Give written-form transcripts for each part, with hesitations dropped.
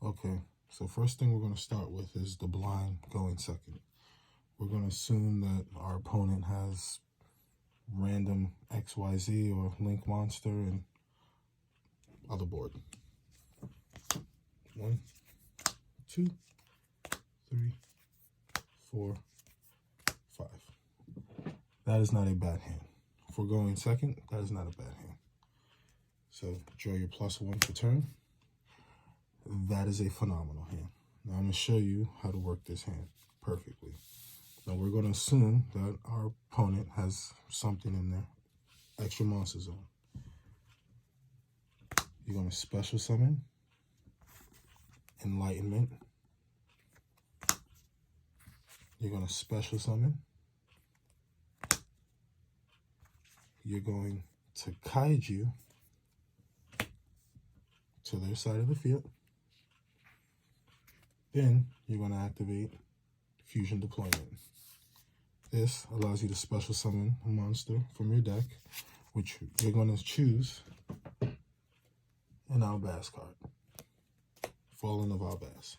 Okay, so first thing we're going to start with is the blind going second. We're going to assume that our opponent has random XYZ or Link Monster and other board. 1, 2, 3, 4, 5. That is not a bad hand. If we're going second, that is not a bad hand. So draw your +1 for turn. That is a phenomenal hand. Now I'm going to show you how to work this hand perfectly. Now we're going to assume that our opponent has something in there, extra monster zone. You're going to special summon Enlightenment. You're going to special summon. You're going to kaiju to their side of the field. Then you're going to activate Fusion Deployment. This allows you to special summon a monster from your deck, which you're going to choose an Albaz card. Fallen of Albaz.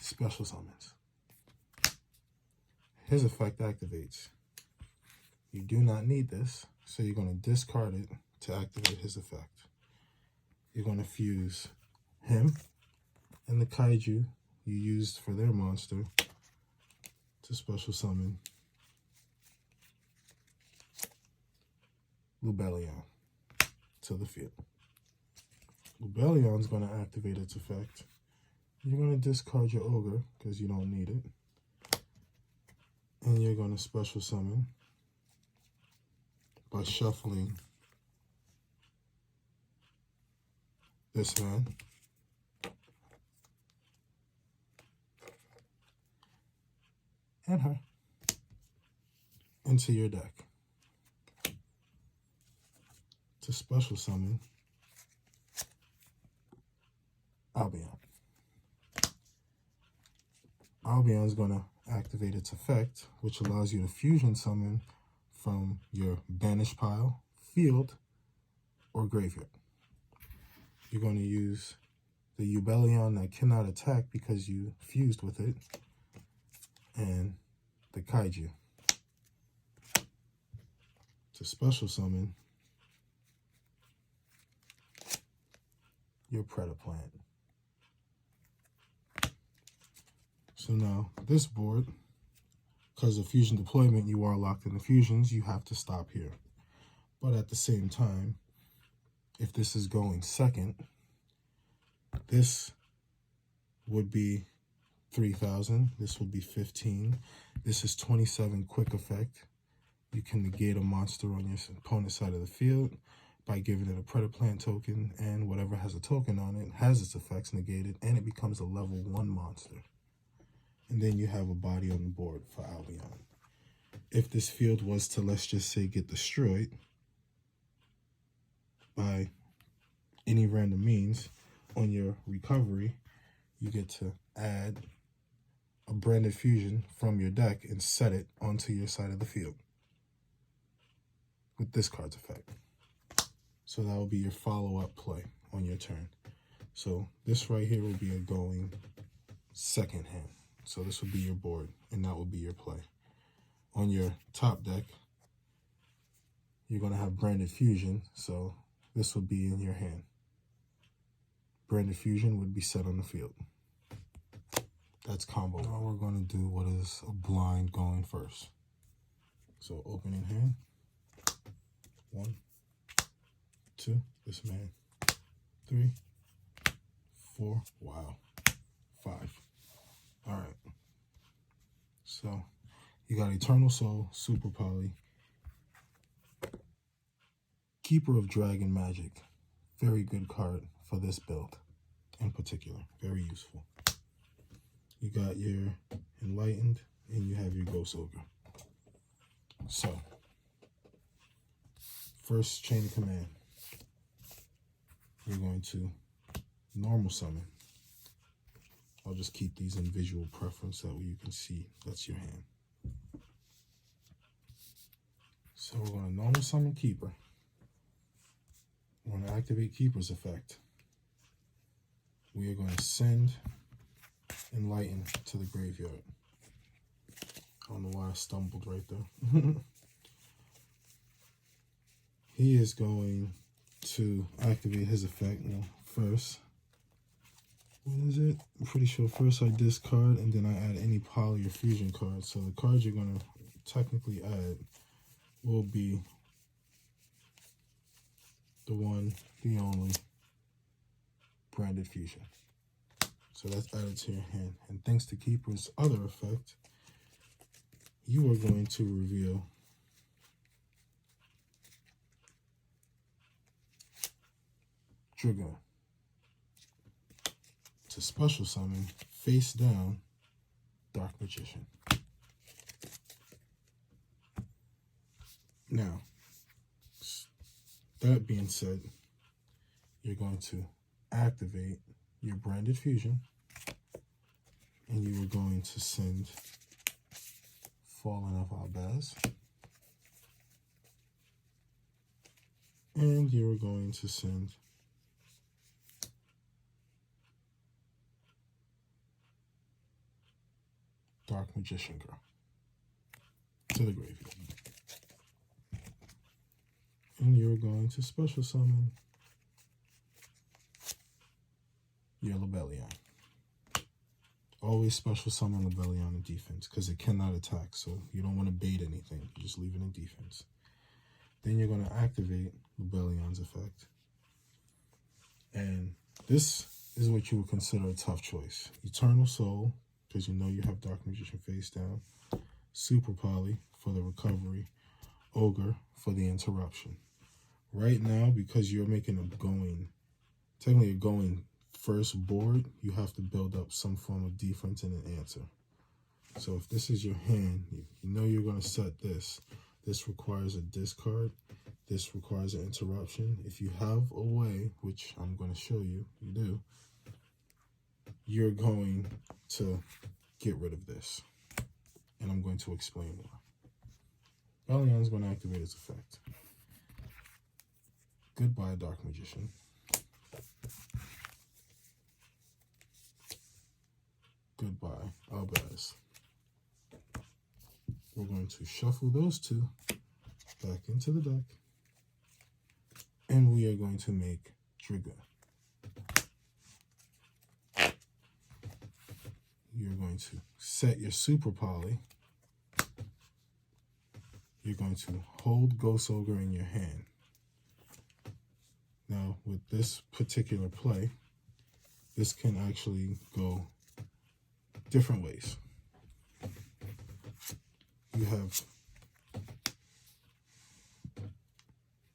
Special summons. His effect activates. You do not need this, so you're going to discard it to activate his effect. You're going to fuse him and the kaiju you used for their monster to special summon Lubellion to the field. Lubellion's going to activate its effect. You're going to discard your ogre because you don't need it. And you're going to special summon by shuffling this man and her into your deck to special summon Albion. Albion is going to activate its effect, which allows you to fusion summon from your banished pile, field, or graveyard. You're going to use the Lubellion that cannot attack because you fused with it, and the kaiju to special summon your Predaplant. So now this board, because of fusion deployment, you are locked in the fusions, you have to stop here. But at the same time, if this is going second, this would be 3,000. This would be 15. This is 27 quick effect. You can negate a monster on your opponent's side of the field by giving it a Predaplant token, and whatever has a token on it has its effects negated, and it becomes a level 1 monster. And then you have a body on the board for Albion. If this field was to, let's just say, get destroyed by any random means, on your recovery, you get to add a branded fusion from your deck and set it onto your side of the field with this card's effect. So that will be your follow-up play on your turn. So this right here will be a going second hand. So this will be your board, and that will be your play. On your top deck, you're going to have branded fusion, so this would be in your hand. Branded fusion would be set on the field. That's combo. Now we're going to do what is a blind going first. So opening hand. 1, 2, this man. 3, 4, wow. 5. All right. So you got Eternal Soul, Super Poly, Keeper of Dragon Magic. Very good card for this build in particular. Very useful. You got your Enlightened, and you have your Ghost Ogre. So, first chain of command. You're going to normal summon. I'll just keep these in visual preference that way you can see that's your hand. So we're going to normal summon Keeper. We're going to activate Keeper's effect. we are going to send Enlighten to the graveyard. I don't know why I stumbled right there. He is going to activate his effect. Well, first, what is it? I'm pretty sure first I discard and then I add any poly or fusion cards. So the cards you're going to technically add will be the one, the only branded fusion. So that's added to your hand. And thanks to Keeper's other effect, you are going to reveal Dragoon. To special summon, face down, Dark Magician. Now, that being said, you're going to activate your branded fusion, and you are going to send Fallen of Albaz, and you are going to send Dark Magician Girl to the graveyard. And you're going to special summon your Lebellion. Always special summon Lebellion in defense because it cannot attack, so you don't want to bait anything. You just leave it in defense. Then you're going to activate Lebellion's effect. And this is what you would consider a tough choice. Eternal Soul, because you know you have Dark Magician face down. Super Poly for the recovery. Ogre for the interruption. Right now, because you're making a going, technically a going first board, you have to build up some form of defense and an answer. So if this is your hand, you know you're going to set this. This requires a discard. This requires an interruption. If you have a way, which I'm going to show you, you do, you're going to get rid of this. And I'm going to explain why. Bellion's going to activate its effect. Goodbye, Dark Magician. Goodbye, Albaz. We're going to shuffle those two back into the deck. And we are going to make Dragoon. You're going to set your Super Poly. You're going to hold Ghost Ogre in your hand. Now, with this particular play, this can actually go different ways. You have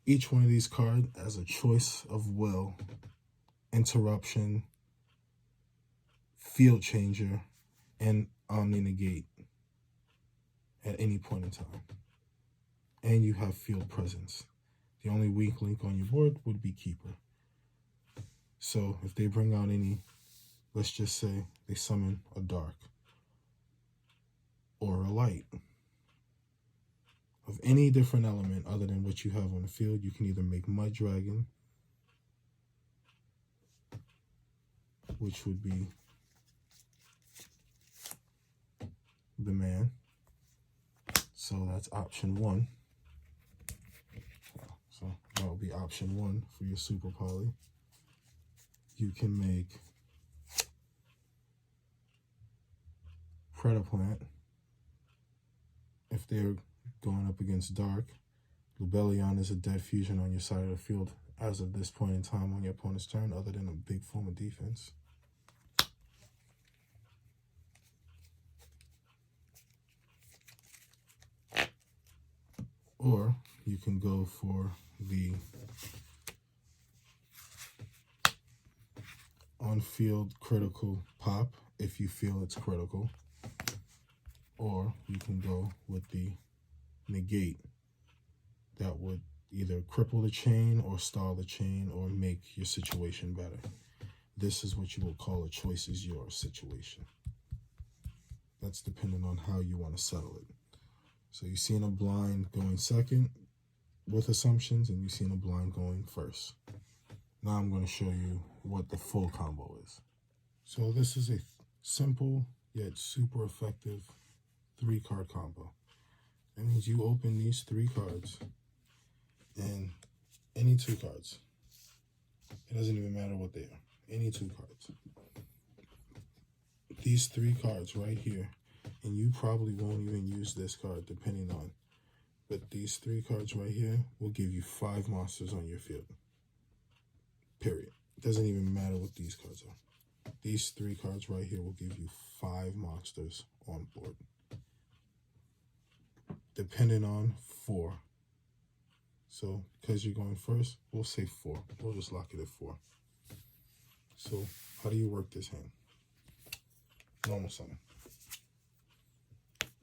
each one of these cards as a choice of will, interruption, field changer, and omni negate at any point in time. And you have field presence. The only weak link on your board would be Keeper. So if they bring out any, let's just say they summon a dark or a light of any different element other than what you have on the field, you can either make Mud Dragon, which would be the man. So that's option one. So that will be option one for your Super Poly. You can make Predaplant if they're going up against Dark. Lebellion is a dead fusion on your side of the field as of this point in time on your opponent's turn, other than a big form of defense. Or you can go for the on-field critical pop if you feel it's critical. Or you can go with the negate that would either cripple the chain or stall the chain or make your situation better. This is what you will call a choice is yours situation. That's dependent on how you want to settle it. So you've seen a blind going second with assumptions, and you've seen a blind going first. Now I'm going to show you what the full combo is. So this is a simple yet super effective 3-card combo. That means you open these 3 cards and any 2 cards. It doesn't even matter what they are. Any 2 cards. These 3 cards right here, and you probably won't even use this card depending on, but these 3 cards right here will give you 5 monsters on your field. Period. It doesn't even matter what these cards are. These 3 cards right here will give you 5 monsters on board. Depending on 4. So, because you're going first, we'll say 4. We'll just lock it at 4. So, how do you work this hand? Normal summon.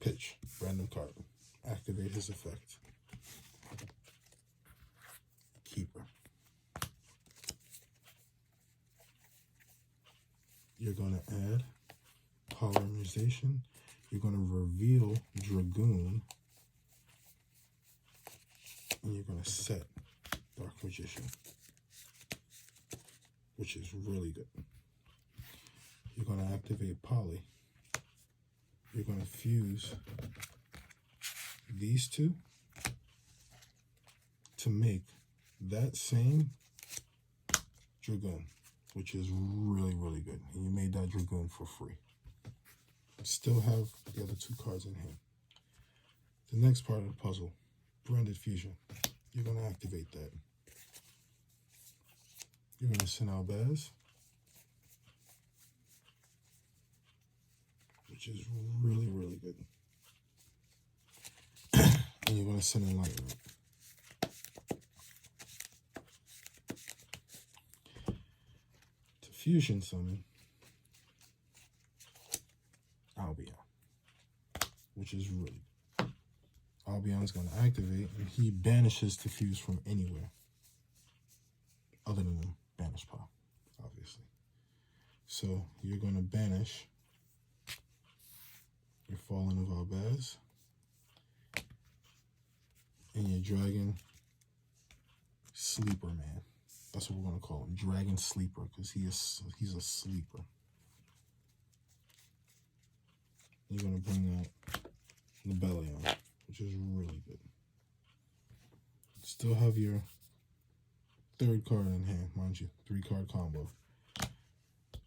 Pitch. Random card. Activate his effect. Keeper. You're going to add Polymerization. You're going to reveal Dragoon. And you're going to set Dark Magician, which is really good. You're going to activate Poly. You're going to fuse these 2 to make that same Dragoon, which is really, really good. And you made that Dragoon for free. Still have the other 2 cards in hand. The next part of the puzzle, Branded Fusion. You're going to activate that. You're going to send Albaz, which is really, really good. And you're going to send Enlightenment. To fusion summon Albion, which is really good. Albion's going to activate, and he banishes to fuse from anywhere other than banish pile, obviously. So you're going to banish your Fallen of Albaz and your Dragon Sleeper Man. That's what we're going to call him, Dragon Sleeper, because he's a sleeper. You're going to bring out Lebellion, which is really good. Still have your 3rd card in hand, mind you, 3-card combo.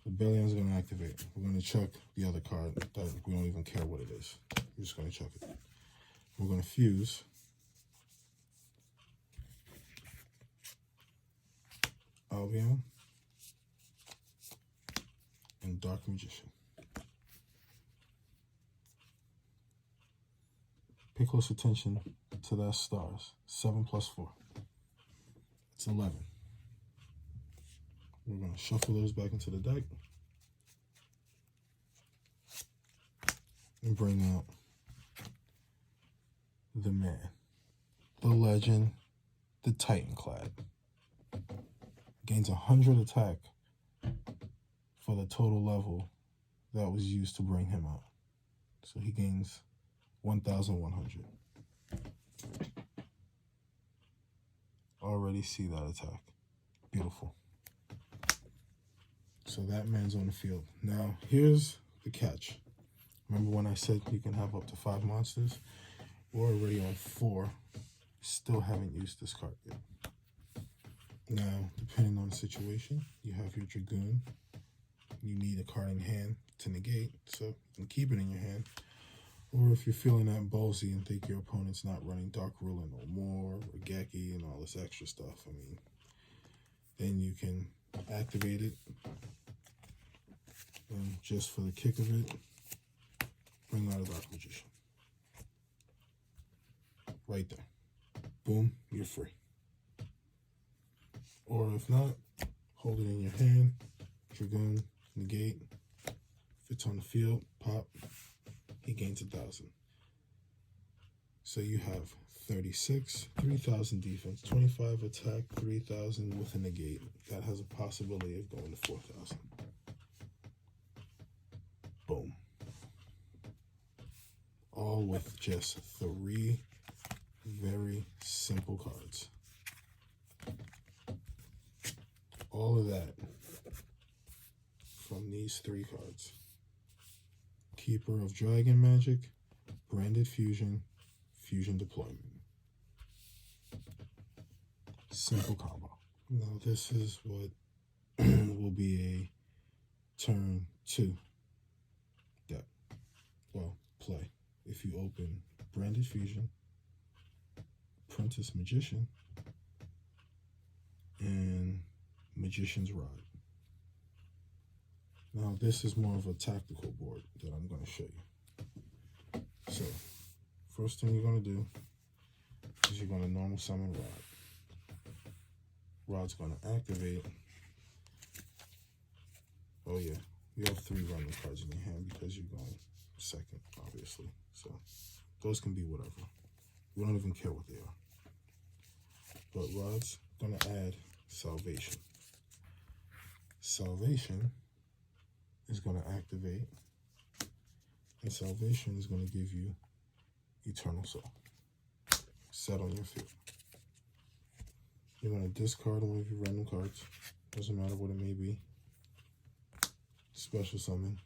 Lebellion's going to activate. We're going to chuck the other card that we don't even care what it is. We're just going to chuck it. We're going to fuse Albion and Dark Magician. Pay close attention to that stars. 7 plus 4. It's 11. We're going to shuffle those back into the deck and bring out the man, the legend, the Titanclad. Gains 100 attack for the total level that was used to bring him out. So he gains 1,100. Already see that attack. Beautiful. So that man's on the field. Now, here's the catch. Remember when I said you can have up to 5 monsters? We're already on 4. Still haven't used this card yet. Now, depending on the situation, you have your Dragoon. You need a card in hand to negate, so you can keep it in your hand. Or if you're feeling that ballsy and think your opponent's not running Dark Ruler no more, or Geki and all this extra stuff, I mean, then you can activate it. And just for the kick of it, bring out a Dark Magician. Right there. Boom, you're free. Or if not, hold it in your hand, Dragoon, negate. If it's on the field, pop. He gains 1,000. So you have 36, 3,000 defense, 25 attack, 3,000 with a negate. That has a possibility of going to 4,000. Boom. All with just 3 very simple cards. All of that from from these 3 cards. Keeper of Dragon Magic, Branded Fusion, Fusion Deployment. Simple combo. Now this is what will be a turn 2 deck. Well, play. If you open Branded Fusion, Apprentice Magician, and Magician's Rod. Now this is more of a tactical board that I'm going to show you. So, first thing you're going to do is you're going to normal summon Rod. Rod's going to activate. Oh yeah, you have 3 random cards in your hand because you're going second, obviously. So those can be whatever. We don't even care what they are. But Rod's going to add Salvation. Salvation is going to activate, and Salvation is going to give you Eternal Soul. Set on your field. You're going to discard one of your random cards. Doesn't matter what it may be. Special summon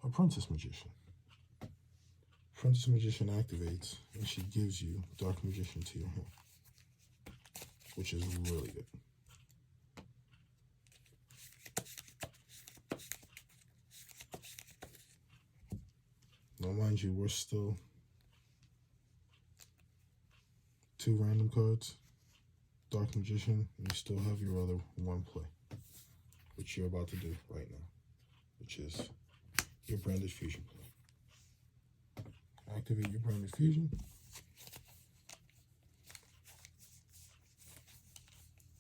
Apprentice Magician. Apprentice Magician activates, and she gives you Dark Magician to your hand, which is really good. Now, mind you, we're still 2 random cards, Dark Magician, and you still have your other 1 play, which you're about to do right now, which is your Branded Fusion play. Activate your Branded Fusion.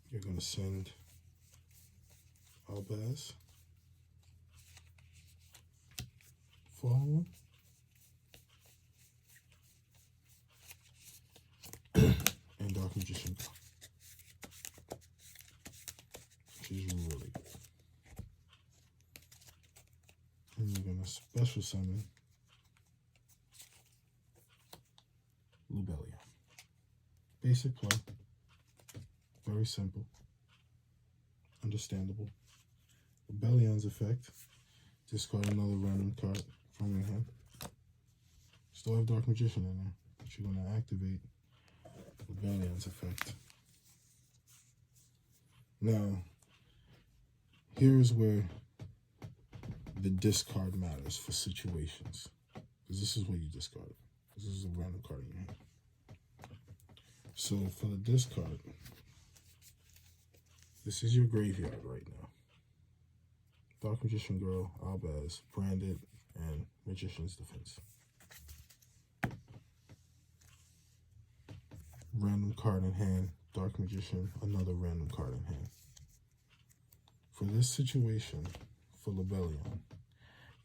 You're going to send Albaz, follow, and Dark Magician, which is really good. And you're going to special summon Lubellion. Basic play. Very simple. Understandable. Lubellion's effect. Discard another random card from your hand. Still have Dark Magician in there, but you're going to activate Lubellion's effect. Now, here's where the discard matters for situations. Because this is what you discarded. This is a random card in your hand. So for the discard, this is your graveyard right now. Dark Magician Girl, Albaz, Branded, and Magician's Defense. Random card in hand, Dark Magician, another random card in hand. For this situation, for Lubellion,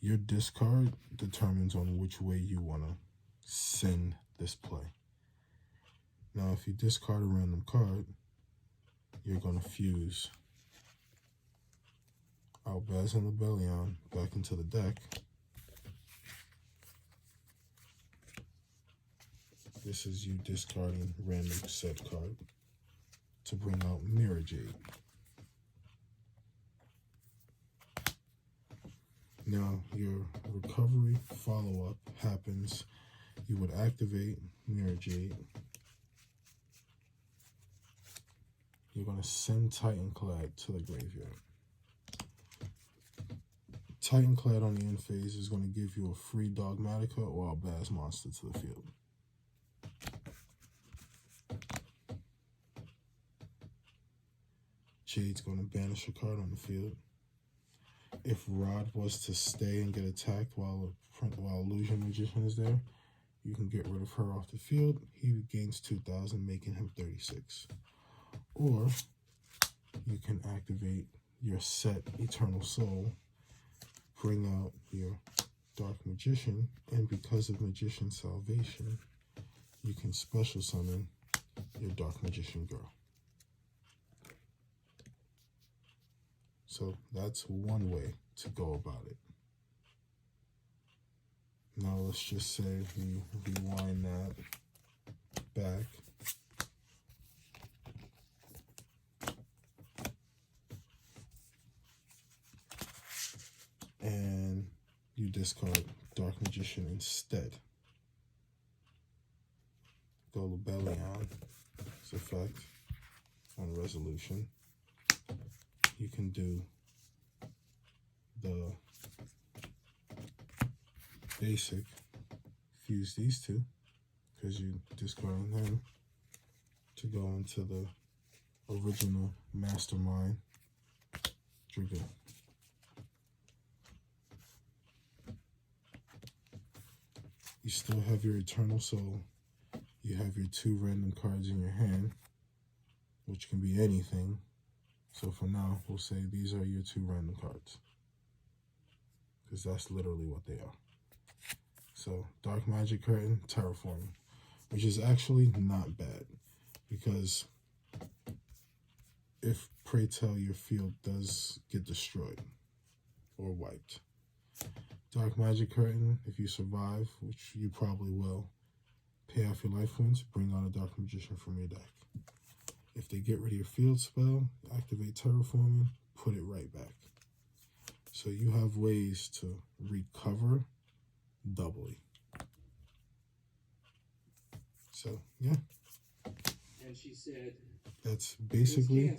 your discard determines on which way you want to send this play. Now, if you discard a random card, you're going to fuse Albaz and Lubellion back into the deck. This is you discarding random set card to bring out Mirror Jade. Now, your recovery follow-up happens. You would activate Mirror Jade. You're going to send Titanclad to the graveyard. Titanclad on the end phase is going to give you a free Dogmatica or Albaz monster to the field. Jade's going to banish a card on the field. If Rod was to stay and get attacked while Illusion Magician is there, you can get rid of her off the field. He gains 2,000, making him 36. Or you can activate your set Eternal Soul, bring out your Dark Magician, and because of Magician Salvation, you can special summon your Dark Magician Girl. So that's one way to go about it. Now let's just say we rewind that back. and you discard Dark Magician instead. Go Lubellion, its effect on resolution. You can do the basic, fuse these two, because you're discarding them to go into the original Mastermind Dragoon. You still have your Eternal Soul. You have your 2 random cards in your hand, which can be anything. So for now, we'll say these are your 2 random cards, because that's literally what they are. So Dark Magic Curtain, Terraforming, which is actually not bad, because if, pray tell, your field does get destroyed or wiped, Dark Magic Curtain, if you survive, which you probably will, pay off your life points, bring on a Dark Magician from your deck. If they get rid of your field spell, activate Terraforming, put it right back. So you have ways to recover doubly. So, yeah. And she said, that's basically